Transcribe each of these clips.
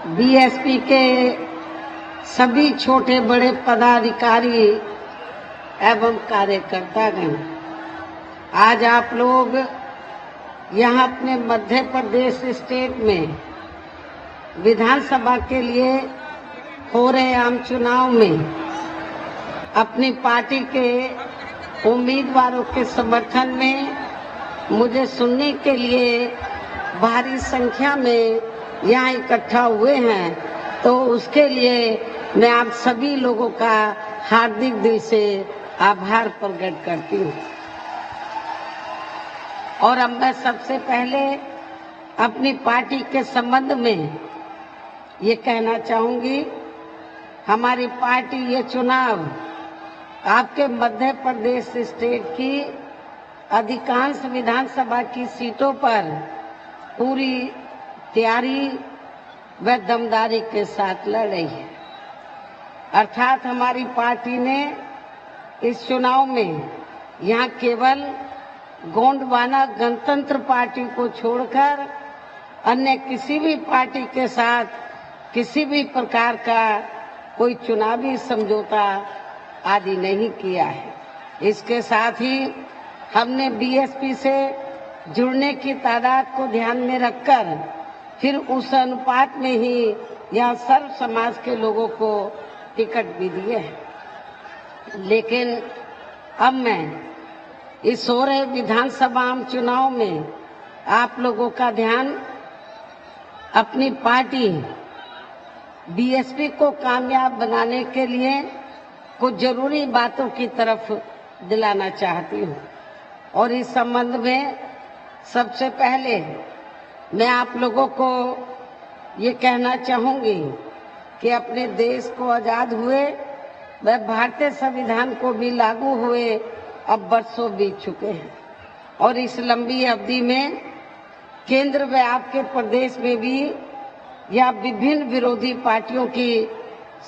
BSP के सभी छोटे बड़े पदाधिकारी एवं कार्यकर्तागण, आज आप लोग यहाँ अपने मध्य प्रदेश स्टेट में विधानसभा के लिए हो रहे आम चुनाव में अपनी पार्टी के उम्मीदवारों के समर्थन में मुझे सुनने के लिए भारी संख्या में यहाँ इकट्ठा हुए हैं, तो उसके लिए मैं आप सभी लोगों का हार्दिक दिल से आभार प्रकट करती हूँ। और अब मैं सबसे पहले अपनी पार्टी के संबंध में ये कहना चाहूंगी, हमारी पार्टी ये चुनाव आपके मध्य प्रदेश स्टेट की अधिकांश विधानसभा की सीटों पर पूरी तैयारी व दमदारी के साथ लड़ रही है। अर्थात हमारी पार्टी ने इस चुनाव में यहाँ केवल गोंडवाना गणतंत्र पार्टी को छोड़कर अन्य किसी भी पार्टी के साथ किसी भी प्रकार का कोई चुनावी समझौता आदि नहीं किया है। इसके साथ ही हमने बीएसपी से जुड़ने की तादाद को ध्यान में रखकर फिर उस अनुपात में ही यहाँ सर्व समाज के लोगों को टिकट भी दिए हैं। लेकिन अब मैं इस हो रहे विधानसभा आम चुनाव में आप लोगों का ध्यान अपनी पार्टी बीएसपी को कामयाब बनाने के लिए कुछ जरूरी बातों की तरफ दिलाना चाहती हूँ। और इस संबंध में सबसे पहले मैं आप लोगों को ये कहना चाहूंगी कि अपने देश को आजाद हुए व भारतीय संविधान को भी लागू हुए अब वर्षों बीत चुके हैं, और इस लंबी अवधि में केंद्र व आपके प्रदेश में भी यह विभिन्न विरोधी पार्टियों की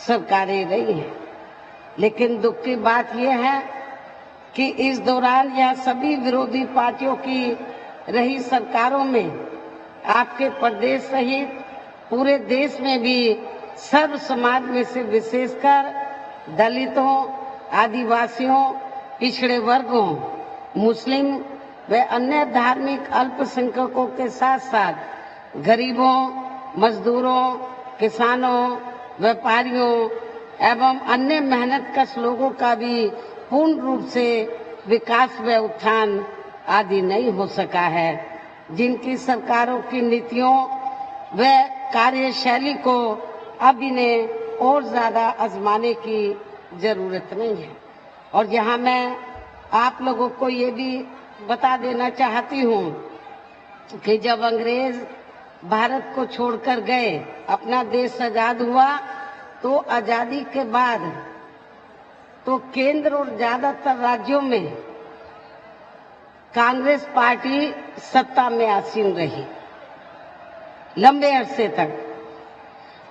सरकारें रही हैं। लेकिन दुख की बात यह है कि इस दौरान यह सभी विरोधी पार्टियों की रही सरकारों में आपके प्रदेश सहित पूरे देश में भी सर्व समाज में से विशेषकर दलितों, आदिवासियों, पिछड़े वर्गों, मुस्लिम व अन्य धार्मिक अल्पसंख्यकों के साथ साथ गरीबों, मजदूरों, किसानों, व्यापारियों एवं अन्य मेहनतकश लोगों का भी पूर्ण रूप से विकास व उत्थान आदि नहीं हो सका है, जिनकी सरकारों की नीतियों व कार्यशैली को अब इन्हें और ज्यादा आजमाने की जरूरत नहीं है। और यहाँ मैं आप लोगों को ये भी बता देना चाहती हूँ कि जब अंग्रेज भारत को छोड़कर गए, अपना देश आजाद हुआ, तो आजादी के बाद तो केंद्र और ज्यादातर राज्यों में कांग्रेस पार्टी सत्ता में आसीन रही लंबे अरसे तक।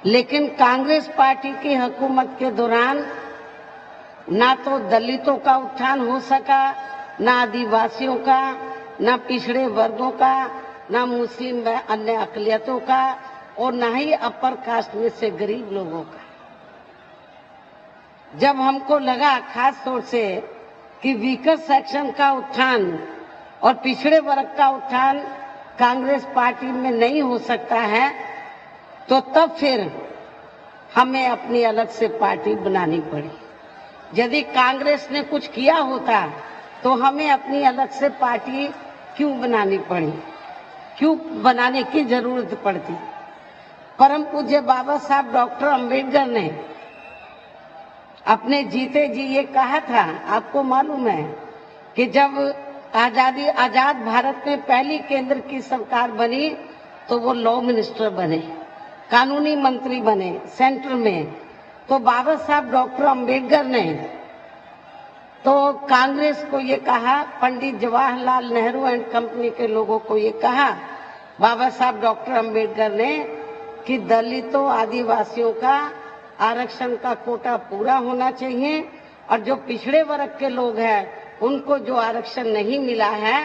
लेकिन कांग्रेस पार्टी की हुकूमत के दौरान ना तो दलितों का उत्थान हो सका, ना आदिवासियों का, ना पिछड़े वर्गों का, ना मुस्लिम व अन्य अकलियतों का, और ना ही अपर कास्ट में से गरीब लोगों का। जब हमको लगा खास तौर से कि वीकर सेक्शन का उत्थान और पिछड़े वर्ग का उत्थान कांग्रेस पार्टी में नहीं हो सकता है, तो तब फिर हमें अपनी अलग से पार्टी बनानी पड़ी। यदि कांग्रेस ने कुछ किया होता तो हमें अपनी अलग से पार्टी क्यों बनानी पड़ी, क्यों बनाने की जरूरत पड़ती। परम पूज्य बाबा साहब डॉक्टर अंबेडकर ने अपने जीते जी ये कहा था, आपको मालूम है कि जब आजाद भारत में पहली केंद्र की सरकार बनी तो वो लॉ मिनिस्टर बने, कानूनी मंत्री बने सेंटर में। तो बाबा साहब डॉक्टर अंबेडकर ने तो कांग्रेस को ये कहा, पंडित जवाहरलाल नेहरू एंड कंपनी के लोगों को ये कहा बाबा साहब डॉक्टर अंबेडकर ने कि दलितों, आदिवासियों का आरक्षण का कोटा पूरा होना चाहिए, और जो पिछड़े वर्ग के लोग हैं उनको जो आरक्षण नहीं मिला है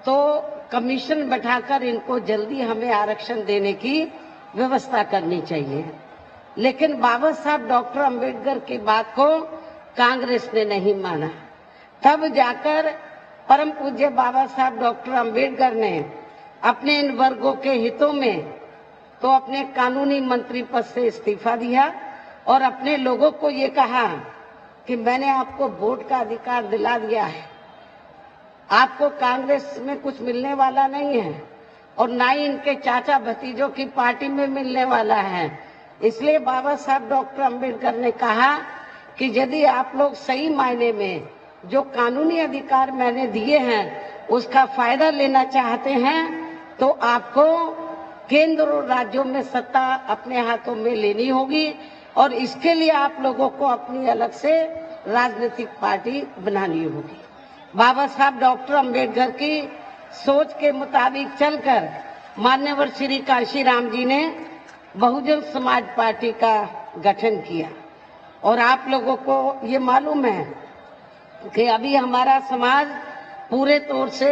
तो कमीशन बैठाकर इनको जल्दी हमें आरक्षण देने की व्यवस्था करनी चाहिए। लेकिन बाबा साहब डॉक्टर अंबेडकर की बात को कांग्रेस ने नहीं माना। तब जाकर परम पूज्य बाबा साहब डॉक्टर अंबेडकर ने अपने इन वर्गों के हितों में तो अपने कानूनी मंत्री पद से इस्तीफा दिया और अपने लोगों को ये कहा कि मैंने आपको वोट का अधिकार दिला दिया है, आपको कांग्रेस में कुछ मिलने वाला नहीं है और ना ही इनके चाचा भतीजों की पार्टी में मिलने वाला है। इसलिए बाबा साहब डॉक्टर अंबेडकर ने कहा कि यदि आप लोग सही मायने में जो कानूनी अधिकार मैंने दिए हैं उसका फायदा लेना चाहते हैं तो आपको केंद्र और राज्यों में सत्ता अपने हाथों में लेनी होगी और इसके लिए आप लोगों को अपनी अलग से राजनीतिक पार्टी बनानी होगी। बाबा साहब डॉक्टर अंबेडकर की सोच के मुताबिक चलकर मान्यवर श्री काशीराम जी ने बहुजन समाज पार्टी का गठन किया और आप लोगों को ये मालूम है कि अभी हमारा समाज पूरे तौर से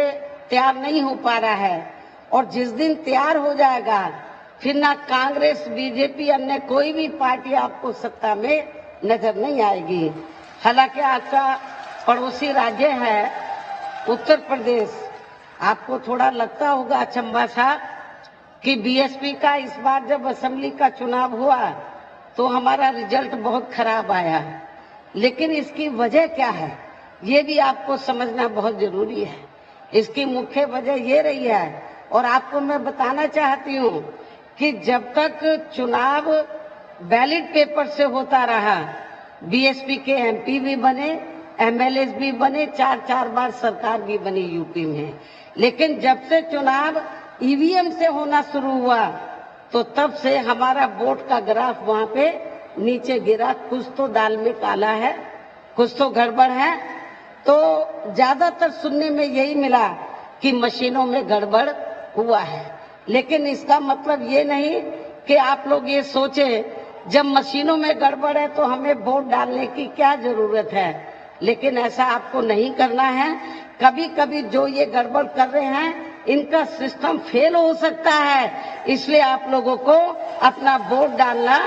तैयार नहीं हो पा रहा है और जिस दिन तैयार हो जाएगा फिर ना कांग्रेस, बीजेपी, अन्य कोई भी पार्टी आपको सत्ता में नजर नहीं आएगी। हालांकि आपका पड़ोसी राज्य है उत्तर प्रदेश, आपको थोड़ा लगता होगा अचंभा सा कि बीएसपी का इस बार जब असेंबली का चुनाव हुआ तो हमारा रिजल्ट बहुत खराब आया, लेकिन इसकी वजह क्या है ये भी आपको समझना बहुत जरूरी है। इसकी मुख्य वजह ये रही है और आपको मैं बताना चाहती हूँ कि जब तक चुनाव बैलेट पेपर से होता रहा, बीएसपी के एमपी भी बने, एमएलए भी बने, 4-4 बार सरकार भी बनी यूपी में। लेकिन जब से चुनाव ईवीएम से होना शुरू हुआ तो तब से हमारा वोट का ग्राफ वहां पे नीचे गिरा। कुछ तो दाल में काला है, कुछ तो गड़बड़ है। तो ज्यादातर सुनने में यही मिला कि मशीनों में गड़बड़ हुआ है, लेकिन इसका मतलब ये नहीं कि आप लोग ये सोचे जब मशीनों में गड़बड़ है तो हमें वोट डालने की क्या जरूरत है। लेकिन ऐसा आपको नहीं करना है। कभी कभी जो ये गड़बड़ कर रहे हैं इनका सिस्टम फेल हो सकता है, इसलिए आप लोगों को अपना वोट डालना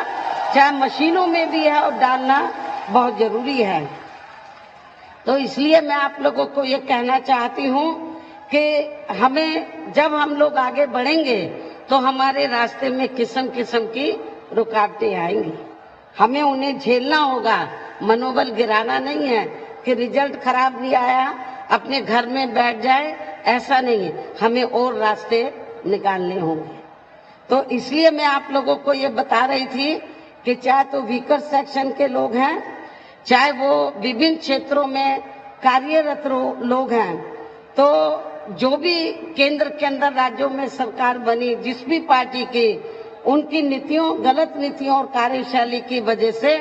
चाहे मशीनों में भी है और डालना बहुत जरूरी है। तो इसलिए मैं आप लोगों को ये कहना चाहती हूँ कि हमें जब हम लोग आगे बढ़ेंगे तो हमारे रास्ते में किस्म किस्म की रुकावटें आएंगी, हमें उन्हें झेलना होगा। मनोबल गिराना नहीं है कि रिजल्ट खराब नहीं आया अपने घर में बैठ जाए, ऐसा नहीं है, हमें और रास्ते निकालने होंगे। तो इसलिए मैं आप लोगों को ये बता रही थी कि चाहे तो वीकर सेक्शन के लोग हैं, चाहे वो विभिन्न क्षेत्रों में कार्यरत लोग हैं, तो जो भी केंद्र के अंदर राज्यों में सरकार बनी, जिस भी पार्टी की, उनकी नीतियों, गलत नीतियों और कार्यशैली की वजह से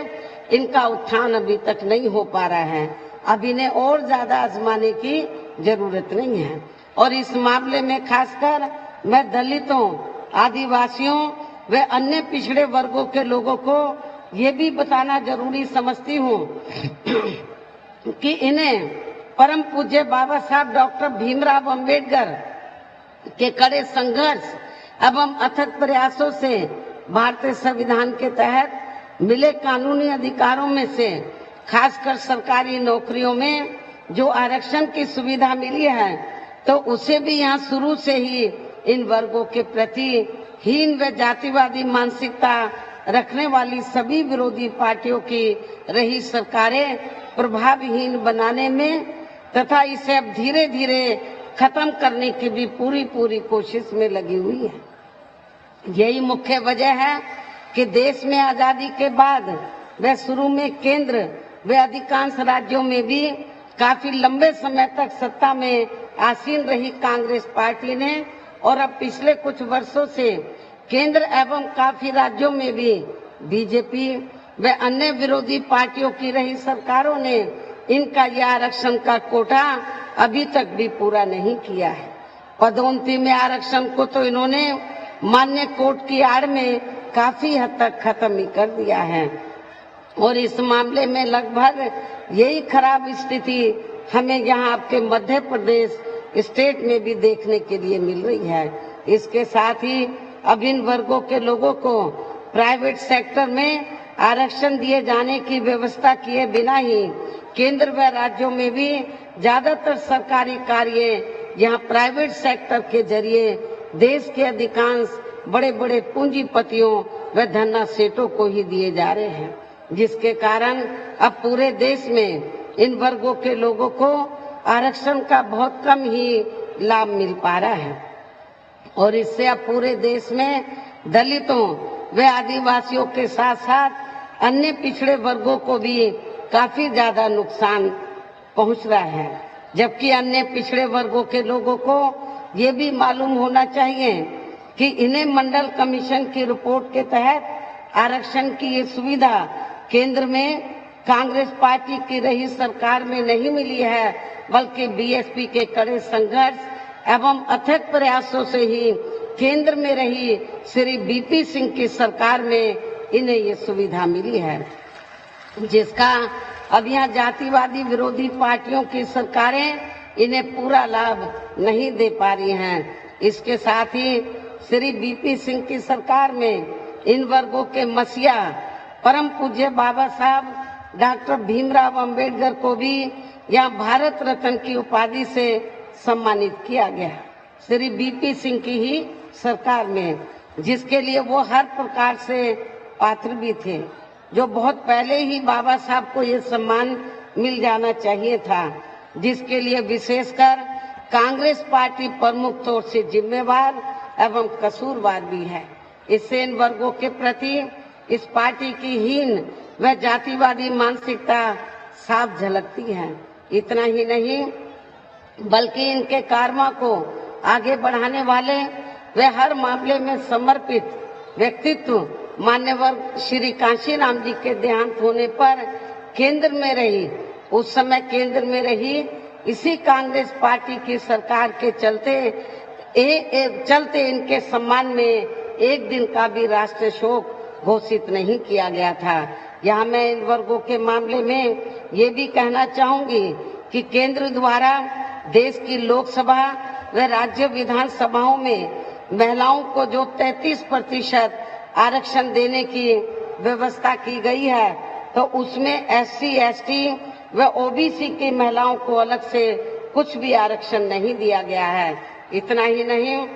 इनका उत्थान अभी तक नहीं हो पा रहा है। अब इन्हें और ज्यादा आजमाने की जरूरत नहीं है। और इस मामले में खासकर मैं दलितों, आदिवासियों व अन्य पिछड़े वर्गों के लोगों को ये भी बताना जरूरी समझती हूँ कि इन्हें परम पूज्य बाबा साहब डॉक्टर भीमराव अंबेडकर के कड़े संघर्ष एवं अथक प्रयासों से भारतीय संविधान के तहत मिले कानूनी अधिकारों में से खासकर सरकारी नौकरियों में जो आरक्षण की सुविधा मिली है, तो उसे भी यहाँ शुरू से ही इन वर्गों के प्रति हीन व जातिवादी मानसिकता रखने वाली सभी विरोधी पार्टियों की रही सरकारें प्रभावहीन बनाने में तथा इसे अब धीरे धीरे खत्म करने की भी पूरी कोशिश में लगी हुई है। यही मुख्य वजह है कि देश में आजादी के बाद व शुरू में केंद्र व अधिकांश राज्यों में भी काफी लंबे समय तक सत्ता में आसीन रही कांग्रेस पार्टी ने और अब पिछले कुछ वर्षों से केंद्र एवं काफी राज्यों में भी बीजेपी व अन्य विरोधी पार्टियों की रही सरकारों ने इनका यह आरक्षण का कोटा अभी तक भी पूरा नहीं किया है। पदोन्नति में आरक्षण को तो इन्होंने मान्य कोर्ट की आड़ में काफी हद तक खत्म ही कर दिया है और इस मामले में लगभग यही खराब स्थिति हमें यहाँ आपके मध्य प्रदेश स्टेट में भी देखने के लिए मिल रही है। इसके साथ ही अब इन वर्गों के लोगों को प्राइवेट सेक्टर में आरक्षण दिए जाने की व्यवस्था किए बिना ही केंद्र व राज्यों में भी ज्यादातर सरकारी कार्य यहाँ प्राइवेट सेक्टर के जरिए देश के अधिकांश बड़े बड़े पूंजीपतियों व धन्ना सेठों को ही दिए जा रहे हैं, जिसके कारण अब पूरे देश में इन वर्गों के लोगों को आरक्षण का बहुत कम ही लाभ मिल पा रहा है और इससे अब पूरे देश में दलितों व आदिवासियों के साथ साथ अन्य पिछड़े वर्गों को भी काफी ज्यादा नुकसान पहुंच रहा है। जबकि अन्य पिछड़े वर्गों के लोगों को ये भी मालूम होना चाहिए कि इन्हें मंडल कमीशन की रिपोर्ट के तहत आरक्षण की ये सुविधा केंद्र में कांग्रेस पार्टी की रही सरकार में नहीं मिली है, बल्कि बीएसपी के कड़े संघर्ष एवं अथक प्रयासों से ही केंद्र में रही श्री बीपी सिंह की सरकार में इन्हें ये सुविधा मिली है, जिसका अब यहाँ जातिवादी विरोधी पार्टियों की सरकारें इन्हें पूरा लाभ नहीं दे पा रही हैं। इसके साथ ही श्री बीपी सिंह की सरकार में इन वर्गों के मसीहा परम पूज्य बाबा साहब डॉक्टर भीमराव अंबेडकर को भी यहाँ भारत रत्न की उपाधि से सम्मानित किया गया, श्री बीपी सिंह की ही सरकार में, जिसके लिए वो हर प्रकार से पात्र भी थे, जो बहुत पहले ही बाबा साहब को ये सम्मान मिल जाना चाहिए था, जिसके लिए विशेषकर कांग्रेस पार्टी प्रमुख तौर से जिम्मेवार एवं कसूरवार भी है। इससे इन वर्गों के प्रति इस पार्टी की हीन व जातिवादी मानसिकता साफ झलकती है। इतना ही नहीं बल्कि इनके कार्यों को आगे बढ़ाने वाले वे हर मामले में समर्पित व्यक्तित्व मान्यवर श्री कांशीराम जी के देहांत होने पर केंद्र में रही, उस समय केंद्र में रही इसी कांग्रेस पार्टी की सरकार के चलते इनके सम्मान में एक दिन का भी राष्ट्रीय शोक घोषित नहीं किया गया था। यहाँ मैं इन वर्गों के मामले में ये भी कहना चाहूंगी कि केंद्र द्वारा देश की लोकसभा व राज्य विधानसभाओं में महिलाओं को जो 33% आरक्षण देने की व्यवस्था की गई है, तो उसमें SC, ST व OBC की महिलाओं को अलग से कुछ भी आरक्षण नहीं दिया गया है। इतना ही नहीं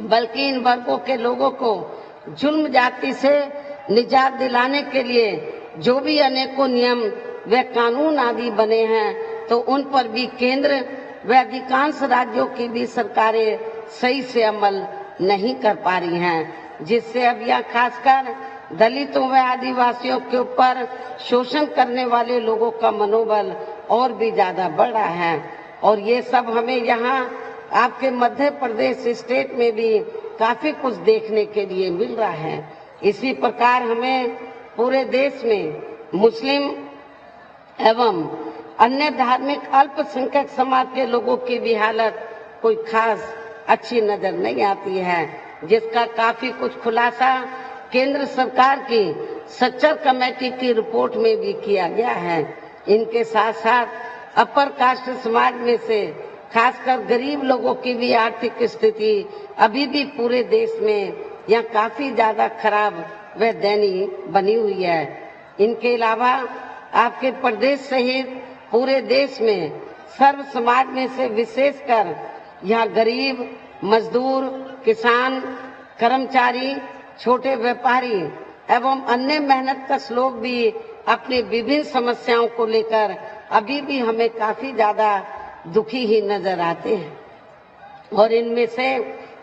बल्कि इन वर्गों के लोगों को जुल्म जाति से निजात दिलाने के लिए जो भी अनेकों नियम व कानून आदि बने हैं, तो उन पर भी केंद्र व अधिकांश राज्यों की भी सरकारें सही से अमल नहीं कर पा रही हैं, जिससे अब यह खासकर दलितों व आदिवासियों के ऊपर शोषण करने वाले लोगों का मनोबल और भी ज्यादा बढ़ रहा है। और ये सब हमें यहाँ आपके मध्य प्रदेश स्टेट में भी काफी कुछ देखने के लिए मिल रहा है। इसी प्रकार हमें पूरे देश में मुस्लिम एवं अन्य धार्मिक अल्पसंख्यक समाज के लोगों की भी हालत कोई खास अच्छी नजर नहीं आती है, जिसका काफी कुछ खुलासा केंद्र सरकार की सच्चर कमेटी की रिपोर्ट में भी किया गया है। इनके साथ साथ अपर कास्ट समाज में से खासकर गरीब लोगों की भी आर्थिक स्थिति अभी भी पूरे देश में यहाँ काफी ज्यादा खराब व दयनीय बनी हुई है। इनके अलावा आपके प्रदेश सहित पूरे देश में सर्व समाज में से विशेषकर यहाँ गरीब, मजदूर, किसान, कर्मचारी, छोटे व्यापारी एवं अन्य मेहनतकश लोग भी अपनी विभिन्न समस्याओं को लेकर अभी भी हमें काफी ज्यादा दुखी ही नजर आते हैं। और इनमें से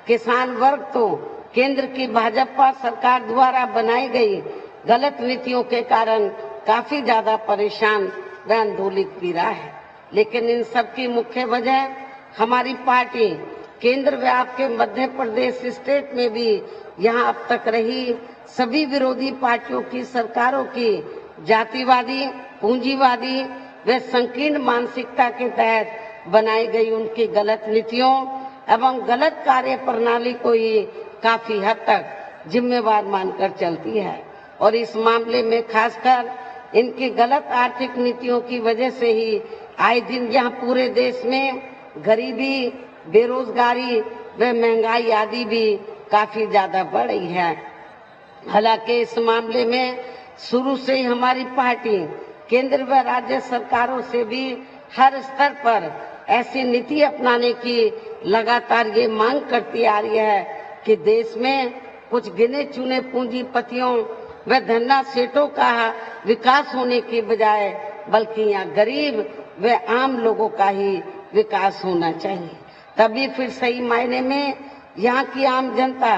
किसान वर्ग तो केंद्र की भाजपा सरकार द्वारा बनाई गई गलत नीतियों के कारण काफी ज्यादा परेशान व आंदोलित भी रहा है। लेकिन इन सब की मुख्य वजह हमारी पार्टी केंद्र व आपके मध्य प्रदेश स्टेट में भी यहाँ अब तक रही सभी विरोधी पार्टियों की सरकारों की जातिवादी, पूंजीवादी व संकीर्ण मानसिकता के तहत बनाई गई उनकी गलत नीतियों एवं गलत कार्य प्रणाली को ही काफी हद तक जिम्मेवार मानकर चलती है। और इस मामले में खासकर इनकी गलत आर्थिक नीतियों की वजह से ही आए दिन यहाँ पूरे देश में गरीबी, बेरोजगारी व महंगाई आदि भी काफी ज्यादा बढ़ रही है। हालांकि इस मामले में शुरू से ही हमारी पार्टी केंद्र व राज्य सरकारों से भी हर स्तर पर ऐसी नीति अपनाने की लगातार ये मांग करती आ रही है कि देश में कुछ गिने चुने पूंजीपतियों व धन्ना सेठों का विकास होने की बजाय बल्कि यहाँ गरीब व आम लोगों का ही विकास होना चाहिए। तभी फिर सही मायने में यहाँ की आम जनता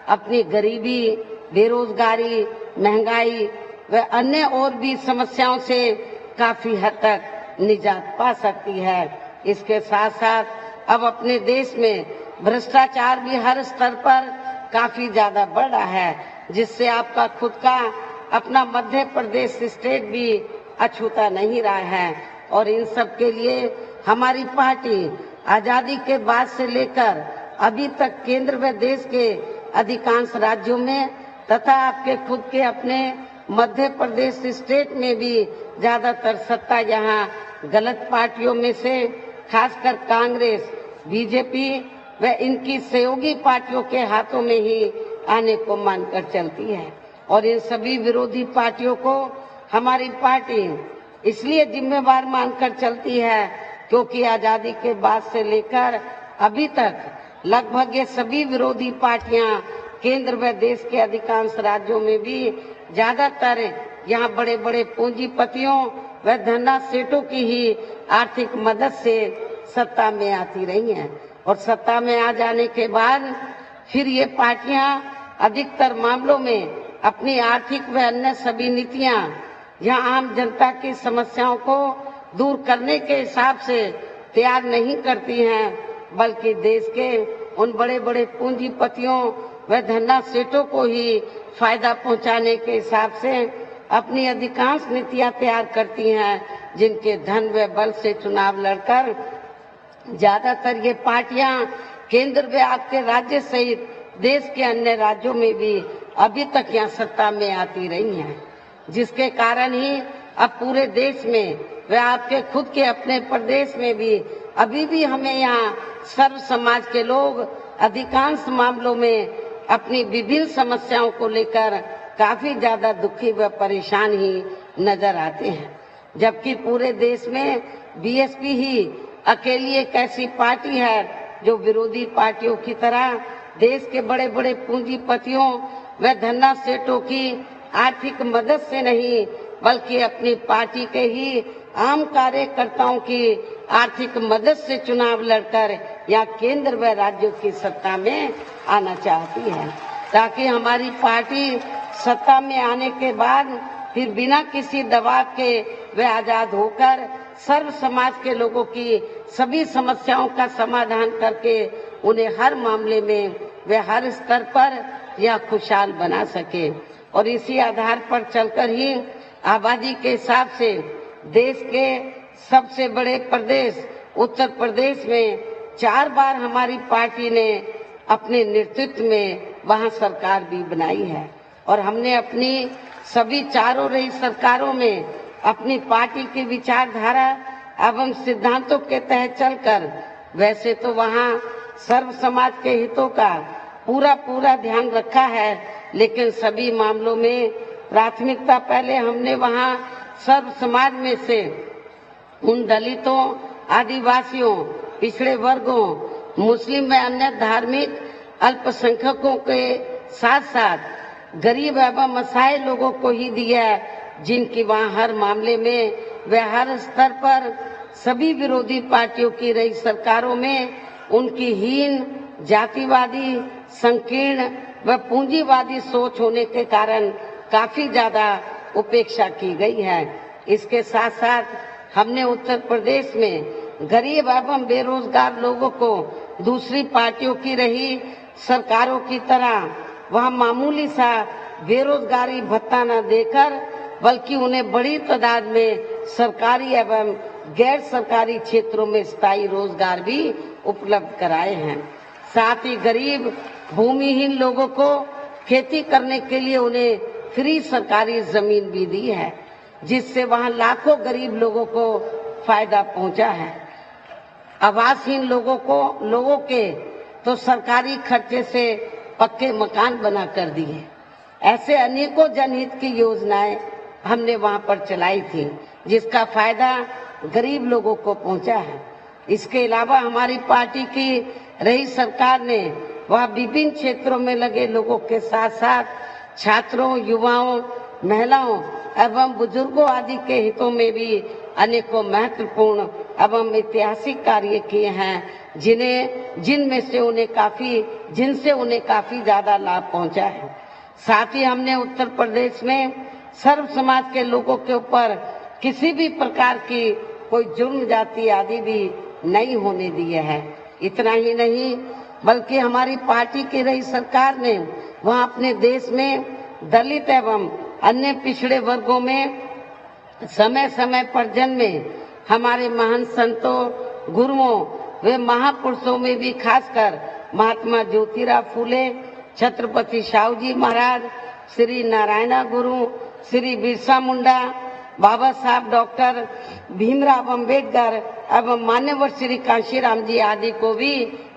अपनी गरीबी, बेरोजगारी, महंगाई व अन्य और भी समस्याओं से काफी हद तक निजात पा सकती है। इसके साथ साथ अब अपने देश में भ्रष्टाचार भी हर स्तर पर काफी ज्यादा बढ़ रहा है, जिससे आपका खुद का अपना मध्य प्रदेश स्टेट भी अछूता नहीं रहा है। और इन सब के लिए हमारी पार्टी आजादी के बाद से लेकर अभी तक केंद्र व देश के अधिकांश राज्यों में तथा आपके खुद के अपने मध्य प्रदेश स्टेट में भी ज्यादातर सत्ता यहाँ गलत पार्टियों में से खासकर कांग्रेस, बीजेपी व इनकी सहयोगी पार्टियों के हाथों में ही आने को मानकर चलती है। और इन सभी विरोधी पार्टियों को हमारी पार्टी इसलिए जिम्मेवार मानकर चलती है क्योंकि आजादी के बाद से लेकर अभी तक लगभग ये सभी विरोधी पार्टियां केंद्र व देश के अधिकांश राज्यों में भी ज्यादातर यहाँ बड़े बड़े पूंजीपतियों व धन्ना सेठों की ही आर्थिक मदद से सत्ता में आती रही हैं। और सत्ता में आ जाने के बाद फिर ये पार्टियां अधिकतर मामलों में अपनी आर्थिक व अन्य सभी नीतियां यहाँ आम जनता की समस्याओं को दूर करने के हिसाब से तैयार नहीं करती हैं, बल्कि देश के उन बड़े बड़े पूंजीपतियों व धन्ना सेठों को ही फायदा पहुंचाने के हिसाब से अपनी अधिकांश नीतियां तैयार करती हैं, जिनके धन व बल से चुनाव लड़कर ज्यादातर ये पार्टियां केंद्र व आपके राज्य सहित देश के अन्य राज्यों में भी अभी तक यहाँ सत्ता में आती रही हैं, जिसके कारण ही अब पूरे देश में व आपके खुद के अपने प्रदेश में भी अभी भी हमें यहाँ सर्व समाज के लोग अधिकांश मामलों में अपनी विभिन्न समस्याओं को लेकर काफी ज्यादा दुखी व परेशान ही नजर आते हैं। जबकि पूरे देश में बीएसपी ही अकेली एक ऐसी पार्टी है जो विरोधी पार्टियों की तरह देश के बड़े बड़े पूंजीपतियों व धन्ना सेठों की आर्थिक मदद से नहीं बल्कि अपनी पार्टी के ही आम कार्यकर्ताओं की आर्थिक मदद से चुनाव लड़कर या केंद्र व राज्यों की सत्ता में आना चाहती है, ताकि हमारी पार्टी सत्ता में आने के बाद फिर बिना किसी दबाव के वे आजाद होकर सर्व समाज के लोगों की सभी समस्याओं का समाधान करके उन्हें हर मामले में वे हर स्तर पर यह खुशहाल बना सके। और इसी आधार पर चलकर ही आबादी के हिसाब से देश के सबसे बड़े प्रदेश उत्तर प्रदेश में 4 बार हमारी पार्टी ने अपने नेतृत्व में वहां सरकार भी बनाई है। और हमने अपनी सभी चारों रही सरकारों में अपनी पार्टी की विचारधारा एवं सिद्धांतों के तहत चलकर वैसे तो वहां सर्व समाज के हितों का पूरा ध्यान रखा है, लेकिन सभी मामलों में प्राथमिकता पहले हमने वहां सर्व समाज में से उन दलितों, आदिवासियों, पिछड़े वर्गों, मुस्लिम व अन्य धार्मिक अल्पसंख्यकों के साथ साथ गरीब एवं असहाय लोगों को ही दिया, जिनकी वहाँ हर मामले में व हर स्तर पर सभी विरोधी पार्टियों की रही सरकारों में उनकी हीन, जातिवादी, संकीर्ण व पूंजीवादी सोच होने के कारण काफी ज्यादा उपेक्षा की गई है। इसके साथ साथ हमने उत्तर प्रदेश में गरीब एवं बेरोजगार लोगों को दूसरी पार्टियों की रही सरकारों की तरह वह मामूली सा बेरोजगारी भत्ता न देकर बल्कि उन्हें बड़ी तादाद में सरकारी एवं गैर सरकारी क्षेत्रों में स्थायी रोजगार भी उपलब्ध कराए हैं। साथ ही गरीब भूमिहीन लोगों को खेती करने के लिए उन्हें फ्री सरकारी जमीन भी दी है, जिससे वहां लाखों गरीब लोगों को फायदा पहुंचा है। आवासहीन लोगों के तो सरकारी खर्चे से पक्के मकान बना कर दिए। ऐसे अनेकों जनहित की योजनाएं हमने वहां पर चलाई थी, जिसका फायदा गरीब लोगों को पहुंचा है। इसके अलावा हमारी पार्टी की रही सरकार ने वह विभिन्न क्षेत्रों में लगे लोगों के साथ साथ छात्रों, युवाओं, महिलाओं एवं बुजुर्गों आदि के हितों में भी अनेकों महत्वपूर्ण एवं ऐतिहासिक कार्य किए हैं, जिनसे उन्हें काफी ज्यादा लाभ पहुंचा है। साथ ही हमने उत्तर प्रदेश में सर्व समाज के लोगों के ऊपर किसी भी प्रकार की कोई जुर्म जाति आदि भी नहीं होने दिए है। इतना ही नहीं बल्कि हमारी पार्टी की रही सरकार ने वहां अपने देश में दलित एवं अन्य पिछड़े वर्गों में समय समय पर जन्मे हमारे महान संतों, गुरुओं व महापुरुषों में भी खासकर महात्मा ज्योतिराव फूले, छत्रपति शाहू जी महाराज, श्री नारायण गुरु, श्री बिरसा मुंडा, बाबा साहब डॉक्टर भीमराव अंबेडकर एवं मान्यवर श्री कांशीराम जी आदि को भी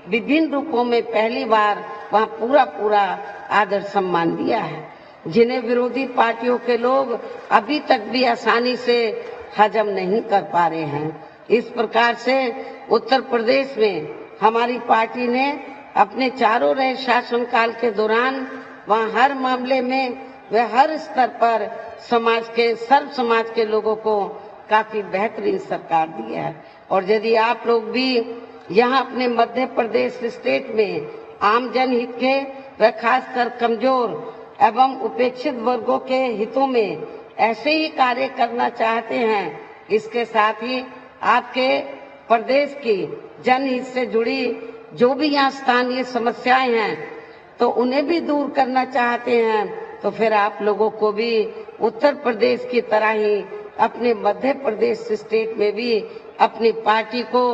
विभिन्न रूपों में पहली बार वहाँ पूरा आदर सम्मान दिया है, जिन्हें विरोधी पार्टियों के लोग अभी तक भी आसानी से हजम नहीं कर पा रहे हैं। इस प्रकार से उत्तर प्रदेश में हमारी पार्टी ने अपने चारों रहे शासनकाल के दौरान वहाँ हर मामले में व हर स्तर पर सर्व समाज के लोगों को काफी बेहतरीन सरकार दी है। और यदि आप लोग भी यहाँ अपने मध्य प्रदेश स्टेट में आम जनहित के व खासकर कमजोर एवं उपेक्षित वर्गों के हितों में ऐसे ही कार्य करना चाहते हैं, इसके साथ ही आपके प्रदेश की जनहित से जुड़ी जो भी यहाँ स्थानीय समस्याएं हैं तो उन्हें भी दूर करना चाहते हैं, तो फिर आप लोगों को भी उत्तर प्रदेश की तरह ही अपने मध्य प्रदेश स्टेट में भी अपनी पार्टी को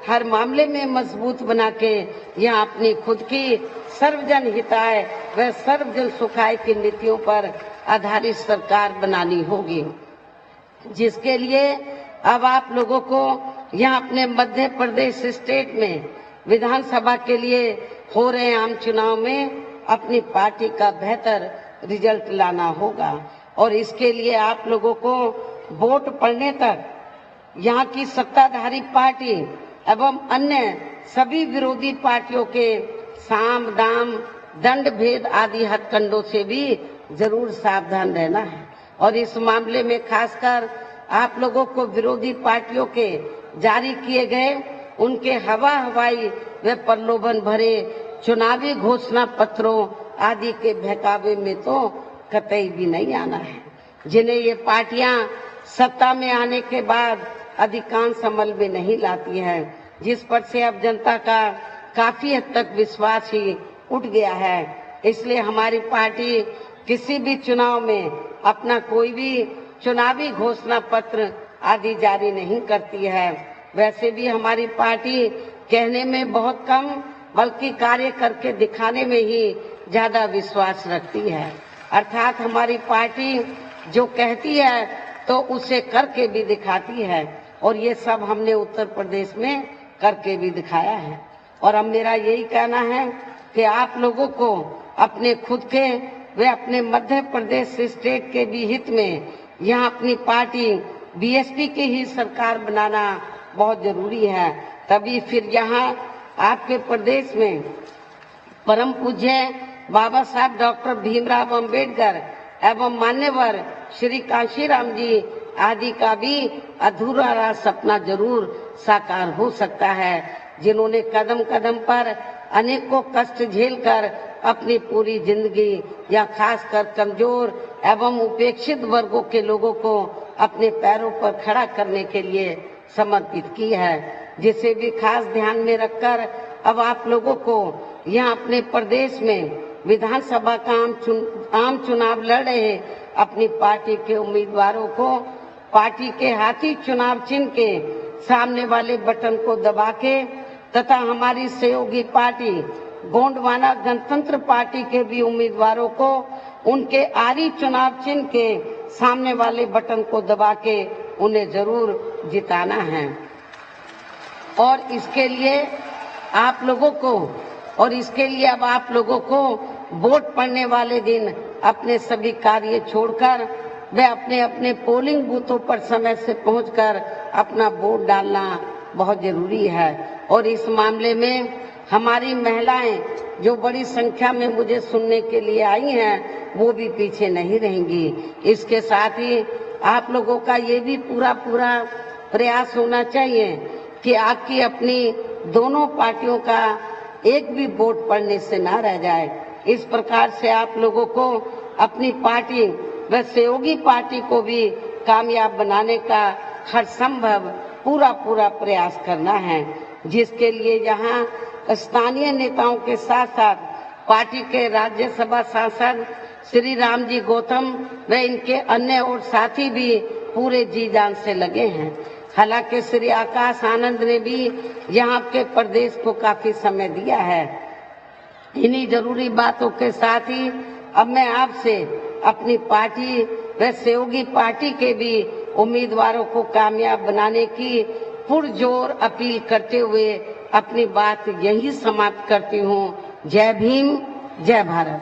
हर मामले में मजबूत बना के यहाँ अपनी खुद की सर्वजन हिताय व सर्वजन सुखाय की नीतियों पर आधारित सरकार बनानी होगी, जिसके लिए अब आप लोगों को यहाँ अपने मध्य प्रदेश स्टेट में विधानसभा के लिए हो रहे आम चुनाव में अपनी पार्टी का बेहतर रिजल्ट लाना होगा। और इसके लिए आप लोगों को वोट पड़ने तक यहाँ की सत्ताधारी पार्टी एवं अन्य सभी विरोधी पार्टियों के साम दाम दंड भेद आदि हथकंडों से भी जरूर सावधान रहना है। और इस मामले में खासकर आप लोगों को विरोधी पार्टियों के जारी किए गए उनके हवाई व प्रलोभन भरे चुनावी घोषणा पत्रों आदि के बहकावे में तो कतई भी नहीं आना है, जिन्हें ये पार्टियां सत्ता में आने के बाद अधिकांश अमल में नहीं लाती है, जिस पर से अब जनता का काफी हद तक विश्वास ही उठ गया है। इसलिए हमारी पार्टी किसी भी चुनाव में अपना कोई भी चुनावी घोषणा पत्र आदि जारी नहीं करती है। वैसे भी हमारी पार्टी कहने में बहुत कम बल्कि कार्य करके दिखाने में ही ज्यादा विश्वास रखती है। अर्थात हमारी पार्टी जो कहती है तो उसे करके भी दिखाती है, और ये सब हमने उत्तर प्रदेश में करके भी दिखाया है। और अब मेरा यही कहना है कि आप लोगों को अपने खुद के व अपने मध्य प्रदेश स्टेट के भी हित में यहाँ अपनी पार्टी बीएसपी की ही सरकार बनाना बहुत जरूरी है। तभी फिर यहाँ आपके प्रदेश में परम पूज्य बाबा साहब डॉक्टर भीमराव अंबेडकर एवं मान्यवर श्री कांशीराम जी आदि का भी अधूरा सपना जरूर साकार हो सकता है, जिन्होंने कदम कदम पर अनेकों कष्ट झेलकर अपनी पूरी जिंदगी या खासकर कमजोर एवं उपेक्षित वर्गों के लोगों को अपने पैरों पर खड़ा करने के लिए समर्पित की है, जिसे भी खास ध्यान में रखकर अब आप लोगों को यहाँ अपने प्रदेश में विधानसभा का आम चुनाव लड़ रहे अपनी पार्टी के उम्मीदवारों को पार्टी के हाथी चुनाव चिन्ह के सामने वाले बटन को दबा के तथा हमारी सहयोगी पार्टी गोंडवाना गणतंत्र पार्टी के भी उम्मीदवारों को उनके आरी चुनाव चिन्ह के सामने वाले बटन को दबा के उन्हें जरूर जिताना है। और इसके लिए अब आप लोगों को वोट पड़ने वाले दिन अपने सभी कार्य छोड़कर वे अपने अपने पोलिंग बूथों पर समय से पहुंचकर अपना वोट डालना बहुत जरूरी है। और इस मामले में हमारी महिलाएं जो बड़ी संख्या में मुझे सुनने के लिए आई हैं, वो भी पीछे नहीं रहेंगी। इसके साथ ही आप लोगों का ये भी पूरा प्रयास होना चाहिए कि आपकी अपनी दोनों पार्टियों का एक भी वोट पड़ने से ना रह जाए। इस प्रकार से आप लोगों को अपनी पार्टी व सहयोगी पार्टी को भी कामयाब बनाने का हर संभव पूरा प्रयास करना है, जिसके लिए यहाँ स्थानीय नेताओं के साथ साथ पार्टी के राज्यसभा सांसद श्री रामजी गौतम व इनके अन्य और साथी भी पूरे जी जान से लगे हैं। हालांकि श्री आकाश आनंद ने भी यहाँ के प्रदेश को काफी समय दिया है। इन्हीं जरूरी बातों के साथ ही अब मैं आपसे अपनी पार्टी व सहयोगी पार्टी के भी उम्मीदवारों को कामयाब बनाने की पुरजोर अपील करते हुए अपनी बात यही समाप्त करती हूँ। जय भीम, जय भारत।